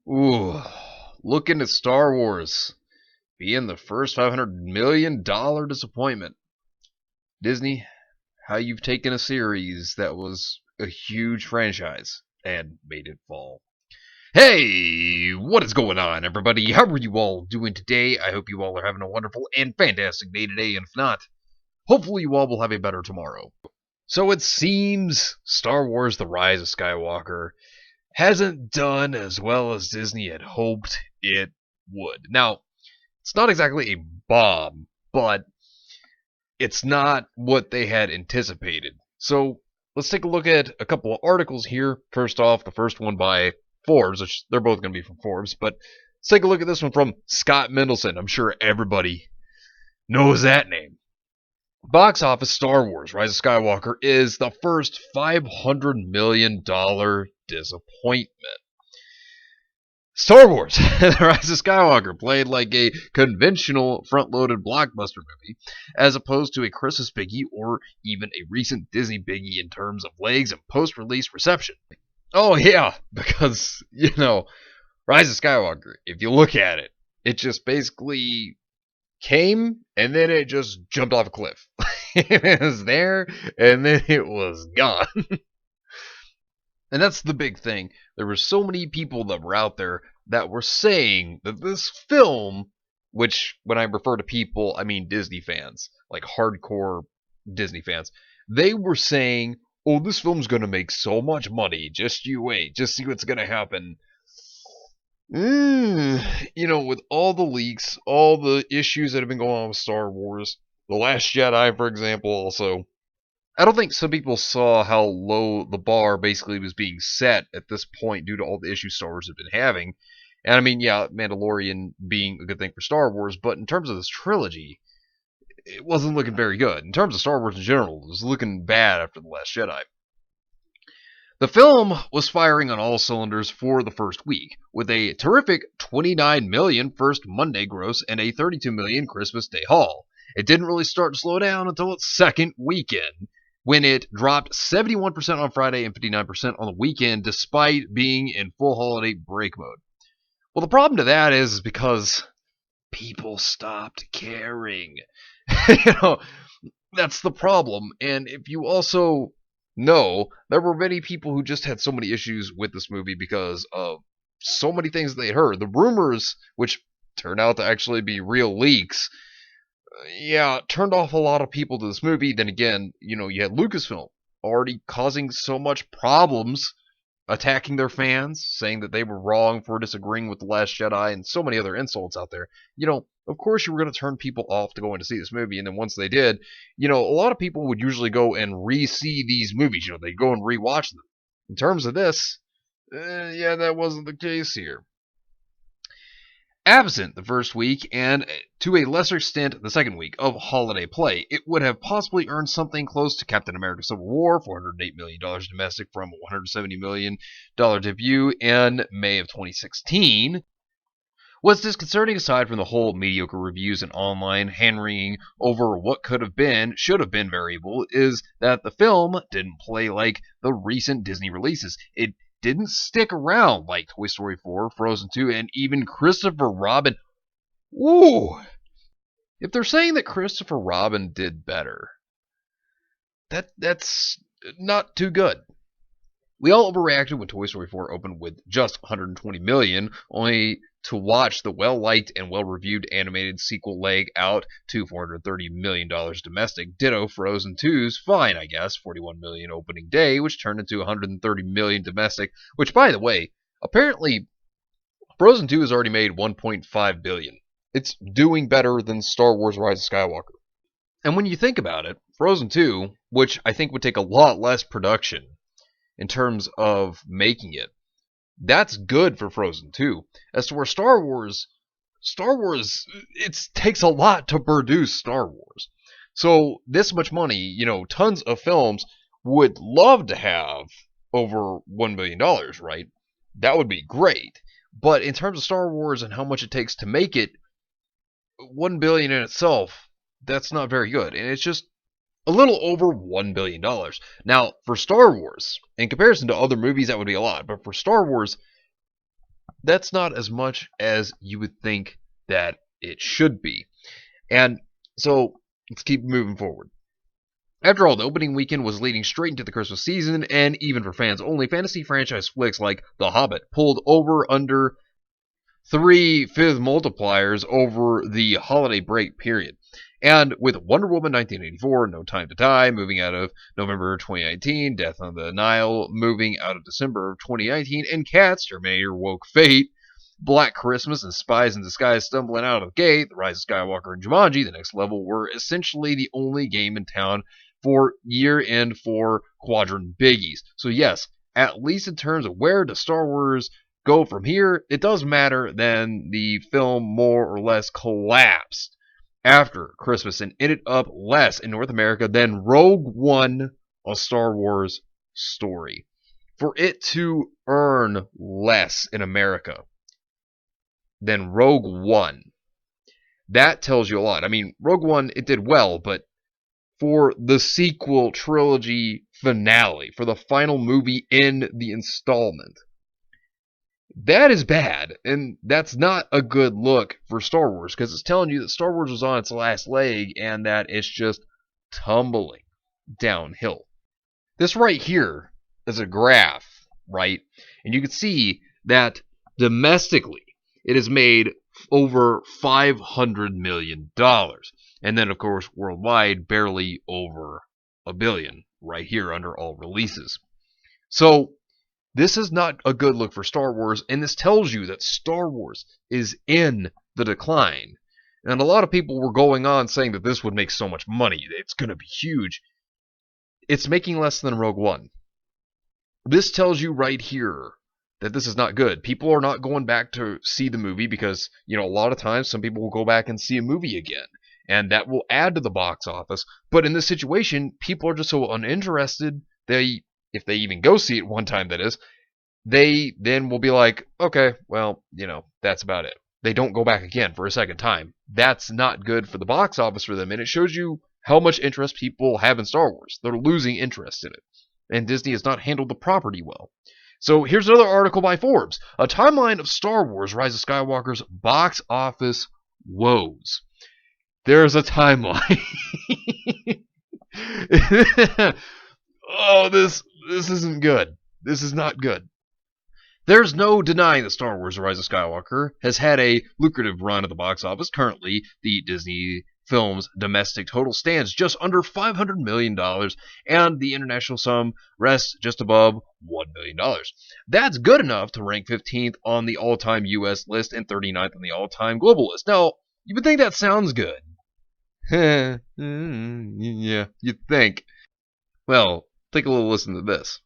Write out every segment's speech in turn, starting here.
Ooh, looking at Star Wars being the first $500 million disappointment. Disney, how you've taken a series that was a huge franchise and made it fall. Hey, what is going on, everybody? How are you all doing today? I hope you all are having a wonderful and fantastic day today, and if not, hopefully you all will have a better tomorrow. So it seems Star Wars The Rise of Skywalker hasn't done as well as Disney had hoped it would. Now, it's not exactly a bomb, but it's not what they had anticipated. So let's take a look at a couple of articles here. First off, the first one by Forbes, which they're both going to be from Forbes, but let's take a look at this one from Scott Mendelson. I'm sure everybody knows that name. Box office Star Wars Rise of Skywalker is the first $500 million disappointment. Star Wars The Rise of Skywalker played like a conventional front-loaded blockbuster movie, as opposed to a Christmas biggie or even a recent Disney biggie in terms of legs and post-release reception. Oh yeah, because, Rise of Skywalker, if you look at it, it just basically came and then it just jumped off a cliff. It was there and then it was gone. And that's the big thing. There were so many people that were out there that were saying that this film, which when I refer to people, I mean Disney fans, like hardcore Disney fans, they were saying, oh, this film's going to make so much money. Just you wait. Just see what's going to happen. With all the leaks, all the issues that have been going on with Star Wars, The Last Jedi, for example, also, I don't think some people saw how low the bar basically was being set at this point due to all the issues Star Wars have been having. And I mean, yeah, Mandalorian being a good thing for Star Wars, but in terms of this trilogy, it wasn't looking very good. In terms of Star Wars in general, it was looking bad after The Last Jedi. The film was firing on all cylinders for the first week, with a terrific $29 million first Monday gross and a $32 million Christmas Day haul. It didn't really start to slow down until its second weekend, when it dropped 71% on Friday and 59% on the weekend, despite being in full holiday break mode. Well, the problem to that is because people stopped caring. That's the problem. And if you also know, there were many people who just had so many issues with this movie because of so many things they heard. The rumors, which turned out to actually be real leaks, turned off a lot of people to this movie. Then again, you had Lucasfilm already causing so much problems, attacking their fans, saying that they were wrong for disagreeing with The Last Jedi, and so many other insults out there. Of course you were going to turn people off to going to see this movie, and then once they did, a lot of people would usually go and re-see these movies. They'd go and re-watch them. In terms of this, that wasn't the case here. Absent the first week, and to a lesser extent the second week of holiday play, it would have possibly earned something close to Captain America Civil War, $408 million domestic from a $170 million debut in May of 2016. What's disconcerting, aside from the whole mediocre reviews and online hand-wringing over what could have been, should have been variable, is that the film didn't play like the recent Disney releases. It didn't stick around like Toy Story 4, Frozen 2, and even Christopher Robin. Ooh! If they're saying that Christopher Robin did better, that's not too good. We all overreacted when Toy Story 4 opened with just $120 million, only to watch the well-liked and well-reviewed animated sequel leg out to $430 million domestic. Ditto Frozen 2's fine, I guess, $41 million opening day, which turned into $130 million domestic, which, by the way, apparently Frozen 2 has already made $1.5 billion. It's doing better than Star Wars Rise of Skywalker. And when you think about it, Frozen 2, which I think would take a lot less production in terms of making it, that's good for Frozen 2. As to where Star Wars, it takes a lot to produce Star Wars. So this much money, tons of films would love to have over $1 billion, right? That would be great. But in terms of Star Wars and how much it takes to make it, $1 billion in itself, that's not very good. And it's just a little over $1 billion. Now, for Star Wars, in comparison to other movies, that would be a lot. But for Star Wars, that's not as much as you would think that it should be. And so let's keep moving forward. After all, the opening weekend was leading straight into the Christmas season, and even for fans only, fantasy franchise flicks like The Hobbit pulled over under 3/5 multipliers over the holiday break period. And with Wonder Woman 1984, No Time to Die, moving out of November 2019, Death on the Nile, moving out of December of 2019, and Cats, Terminator, Woke Fate, Black Christmas, and Spies in Disguise stumbling out of the gate, The Rise of Skywalker, and Jumanji, The Next Level, were essentially the only game in town for year-end 4 quadrant biggies. So yes, at least in terms of where does Star Wars go from here, it does matter. Then the film more or less collapsed after Christmas and ended up less in North America than Rogue One, a Star Wars story. For it to earn less in America than Rogue One, that tells you a lot. I mean, Rogue One, it did well, but for the sequel trilogy finale, for the final movie in the installment, that is bad, and that's not a good look for Star Wars, because it's telling you that Star Wars was on its last leg and that it's just tumbling downhill. This right here is a graph, right? And you can see that domestically it has made over $500 million. And then, of course, worldwide, barely over $1 billion, right here under all releases. So this is not a good look for Star Wars, and this tells you that Star Wars is in the decline. And a lot of people were going on saying that this would make so much money, it's going to be huge. It's making less than Rogue One. This tells you right here that this is not good. People are not going back to see the movie because, a lot of times some people will go back and see a movie again, and that will add to the box office. But in this situation, people are just so uninterested, if they even go see it one time, that is, they then will be like, okay, well, that's about it. They don't go back again for a second time. That's not good for the box office for them, and it shows you how much interest people have in Star Wars. They're losing interest in it, and Disney has not handled the property well. So here's another article by Forbes, a timeline of Star Wars Rise of Skywalker's box office woes. There's a timeline. Oh, this isn't good. This is not good. There's no denying that Star Wars The Rise of Skywalker has had a lucrative run at the box office. Currently, the Disney film's domestic total stands just under $500 million, and the international sum rests just above $1 billion. That's good enough to rank 15th on the all-time U.S. list and 39th on the all-time global list. Now, you would think that sounds good. Yeah, you'd think. Well, take a little listen to this.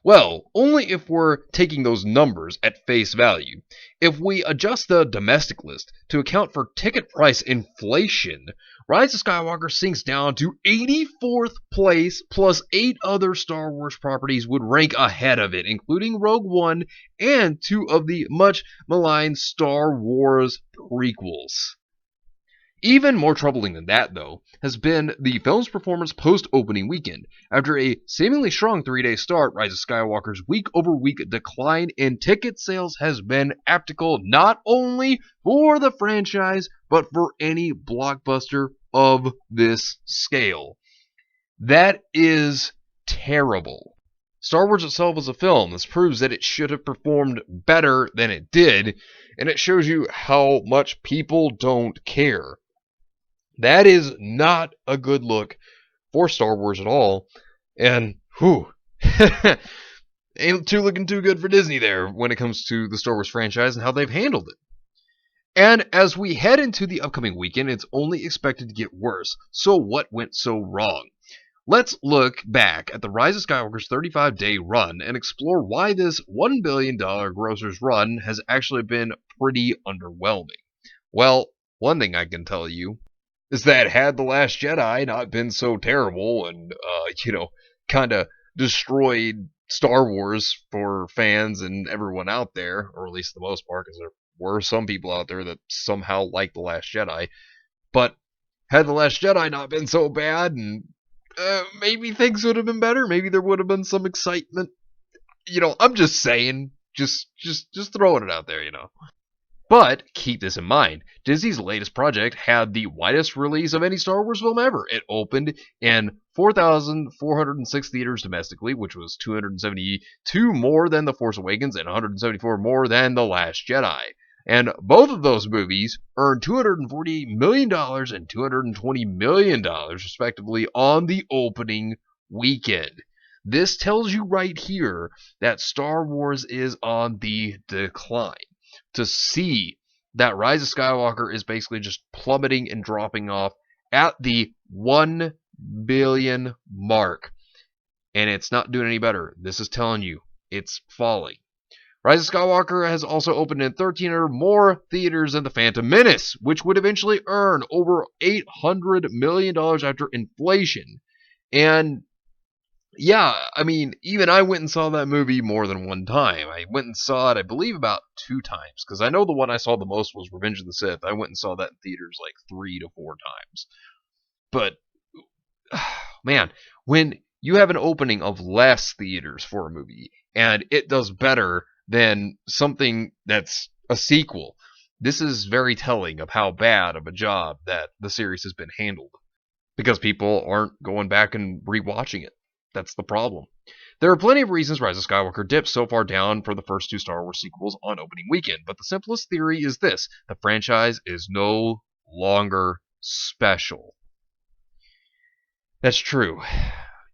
Well, only if we're taking those numbers at face value. If we adjust the domestic list to account for ticket price inflation, Rise of Skywalker sinks down to 84th place, plus 8 other Star Wars properties would rank ahead of it, including Rogue One and 2 of the much maligned Star Wars prequels. Even more troubling than that, though, has been the film's performance post-opening weekend. After a seemingly strong 3-day start, Rise of Skywalker's week-over-week decline in ticket sales has been atypical not only for the franchise, but for any blockbuster of this scale. That is terrible. Star Wars itself is a film. This proves that it should have performed better than it did, and it shows you how much people don't care. That is not a good look for Star Wars at all. And, ain't looking too good for Disney there when it comes to the Star Wars franchise and how they've handled it. And as we head into the upcoming weekend, it's only expected to get worse. So what went so wrong? Let's look back at the Rise of Skywalker's 35-day run and explore why this $1 billion grosser's run has actually been pretty underwhelming. Well, one thing I can tell you is that had The Last Jedi not been so terrible and, kind of destroyed Star Wars for fans and everyone out there, or at least the most part, because there were some people out there that somehow liked The Last Jedi, but had The Last Jedi not been so bad, and maybe things would have been better, maybe there would have been some excitement. I'm just saying, Just throwing it out there, you know. But keep this in mind, Disney's latest project had the widest release of any Star Wars film ever. It opened in 4,406 theaters domestically, which was 272 more than The Force Awakens and 174 more than The Last Jedi. And both of those movies earned $240 million and $220 million, respectively, on the opening weekend. This tells you right here that Star Wars is on the decline. To see that Rise of Skywalker is basically just plummeting and dropping off at the 1 billion mark, and it's not doing any better. This is telling you it's falling. Rise of Skywalker has also opened in 1,300 more theaters than The Phantom Menace, which would eventually earn over $800 million after inflation. And yeah, I mean, even I went and saw that movie more than one time. I went and saw it, I believe, about 2 times, because I know the one I saw the most was Revenge of the Sith. I went and saw that in theaters like 3 to 4 times. But, man, when you have an opening of less theaters for a movie, and it does better than something that's a sequel, this is very telling of how bad of a job that the series has been handled. Because people aren't going back and rewatching it. That's the problem. There are plenty of reasons Rise of Skywalker dipped so far down for the first 2 Star Wars sequels on opening weekend, but the simplest theory is this: the franchise is no longer special. That's true.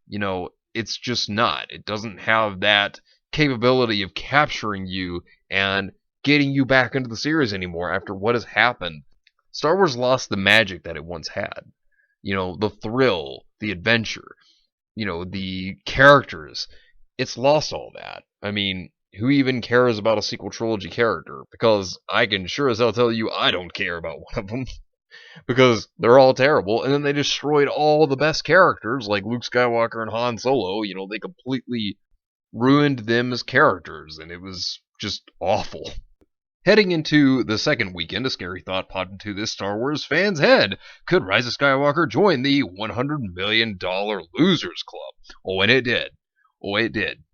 You know, it's just not. It doesn't have that capability of capturing you and getting you back into the series anymore after what has happened. Star Wars lost the magic that it once had. You know, the thrill, the adventure, you know, the characters. It's lost all that. I mean, who even cares about a sequel trilogy character? Because I can sure as hell tell you I don't care about one of them. Because they're all terrible, and then they destroyed all the best characters, like Luke Skywalker and Han Solo. You know, they completely ruined them as characters, and it was just awful. Heading into the second weekend, a scary thought popped into this Star Wars fan's head. Could Rise of Skywalker join the $100 million Losers Club? Oh, and it did. Oh, it did.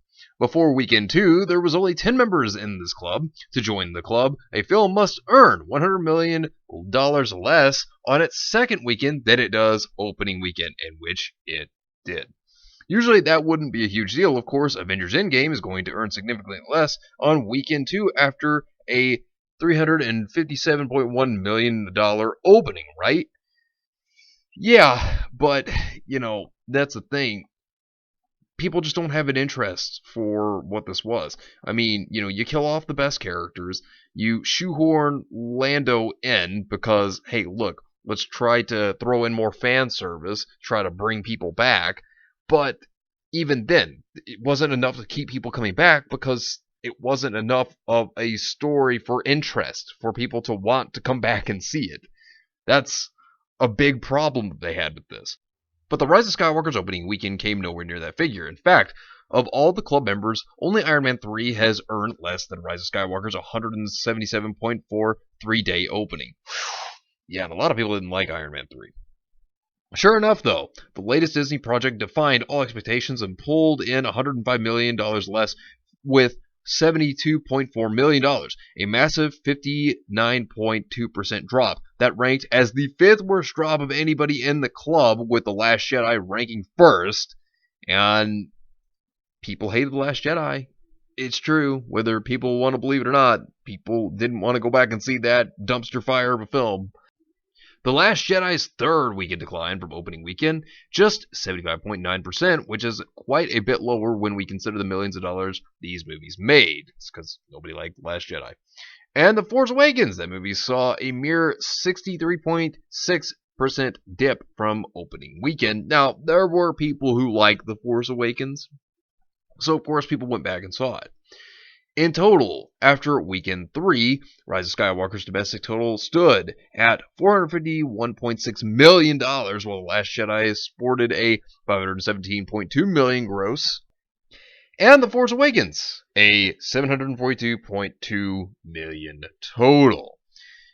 Before weekend 2, there was only 10 members in this club. To join the club, a film must earn $100 million less on its second weekend than it does opening weekend, in which it did. Usually that wouldn't be a huge deal. Of course, Avengers Endgame is going to earn significantly less on weekend 2 after a $357.1 million opening, right? Yeah, but, you know, that's the thing. People just don't have an interest for what this was. I mean, you know, you kill off the best characters, you shoehorn Lando in because, hey, look, let's try to throw in more fan service, try to bring people back, but even then, it wasn't enough to keep people coming back because it wasn't enough of a story for interest, for people to want to come back and see it. That's a big problem that they had with this. But the Rise of Skywalker's opening weekend came nowhere near that figure. In fact, of all the club members, only Iron Man 3 has earned less than Rise of Skywalker's 177.4 3-day opening. Yeah, and a lot of people didn't like Iron Man 3. Sure enough, though, the latest Disney project defied all expectations and pulled in $105 million less with $72.4 million, a massive 59.2% drop that ranked as the 5th worst drop of anybody in the club, with The Last Jedi ranking first. And people hated The Last Jedi. It's true, whether people want to believe it or not. People didn't want to go back and see that dumpster fire of a film. The Last Jedi's third weekend decline from opening weekend, just 75.9%, which is quite a bit lower when we consider the millions of dollars these movies made. It's because nobody liked The Last Jedi. And The Force Awakens, that movie saw a mere 63.6% dip from opening weekend. Now, there were people who liked The Force Awakens, so of course people went back and saw it. In total, after weekend 3, Rise of Skywalker's domestic total stood at $451.6 million, while The Last Jedi sported a $517.2 million gross, and The Force Awakens a $742.2 million total.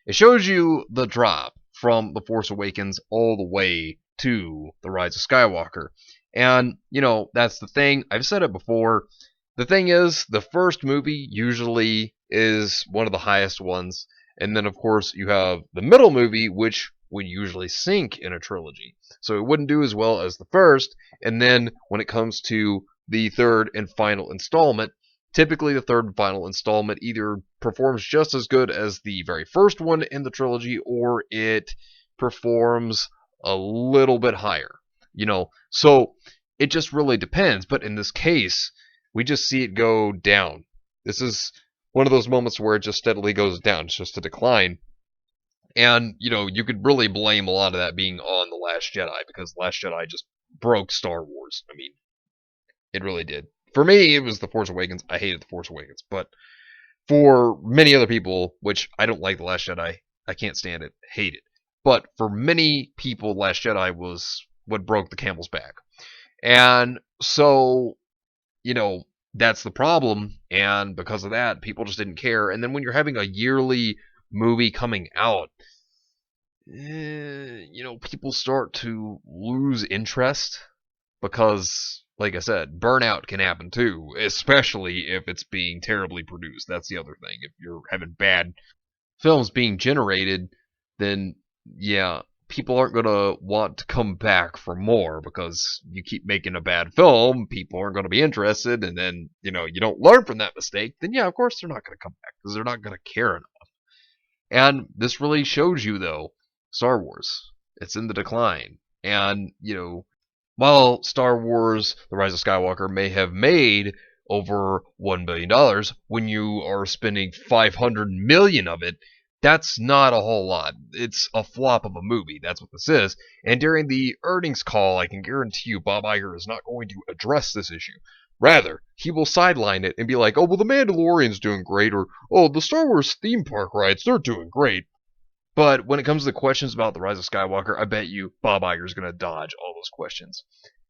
It shows you the drop from The Force Awakens all the way to The Rise of Skywalker. And, you know, that's the thing. I've said it before. The thing is, the first movie usually is one of the highest ones, and then of course you have the middle movie, which would usually sink in a trilogy. So it wouldn't do as well as the first, and then when it comes to the third and final installment, typically the third and final installment either performs just as good as the very first one in the trilogy, or it performs a little bit higher. So it just really depends. But in this case, we just see it go down. This is one of those moments where it just steadily goes down. It's just a decline. And, you could really blame a lot of that being on The Last Jedi, because The Last Jedi just broke Star Wars. I mean, it really did. For me, it was The Force Awakens. I hated The Force Awakens. But for many other people, which I don't like The Last Jedi, I can't stand it, hate it. But for many people, The Last Jedi was what broke the camel's back. And so, that's the problem. And because of that, people just didn't care. And then when you're having a yearly movie coming out, people start to lose interest because, like I said, burnout can happen too, especially if it's being terribly produced. That's the other thing. If you're having bad films being generated, then yeah, people aren't going to want to come back for more because you keep making a bad film, people aren't going to be interested, and then, you don't learn from that mistake, then yeah, of course they're not going to come back because they're not going to care enough. And this really shows you, though, Star Wars. It's in the decline. And, while Star Wars The Rise of Skywalker may have made over $1 billion, when you are spending $500 million of it, that's not a whole lot. It's a flop of a movie. That's what this is. And during the earnings call, I can guarantee you Bob Iger is not going to address this issue. Rather, he will sideline it and be like, oh, well, The Mandalorian's doing great, or, oh, the Star Wars theme park rides, they're doing great. But when it comes to the questions about The Rise of Skywalker, I bet you Bob Iger's going to dodge all those questions.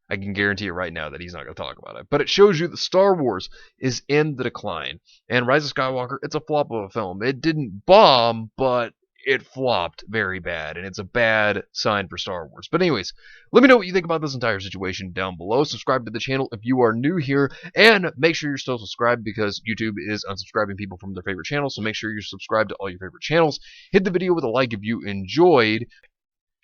I can guarantee you right now that he's not going to talk about it. But it shows you that Star Wars is in the decline. And Rise of Skywalker, it's a flop of a film. It didn't bomb, but it flopped very bad. And it's a bad sign for Star Wars. But anyways, let me know what you think about this entire situation down below. Subscribe to the channel if you are new here. And make sure you're still subscribed, because YouTube is unsubscribing people from their favorite channels. So make sure you're subscribed to all your favorite channels. Hit the video with a like if you enjoyed.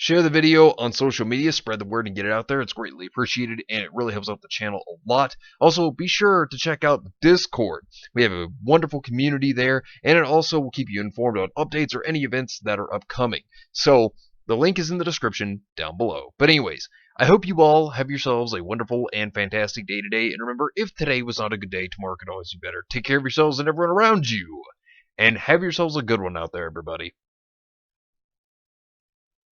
Share the video on social media, spread the word and get it out there. It's greatly appreciated, and it really helps out the channel a lot. Also, be sure to check out Discord. We have a wonderful community there, and it also will keep you informed on updates or any events that are upcoming. So, the link is in the description down below. But anyways, I hope you all have yourselves a wonderful and fantastic day today. And remember, if today was not a good day, tomorrow could always be better. Take care of yourselves and everyone around you. And have yourselves a good one out there, everybody.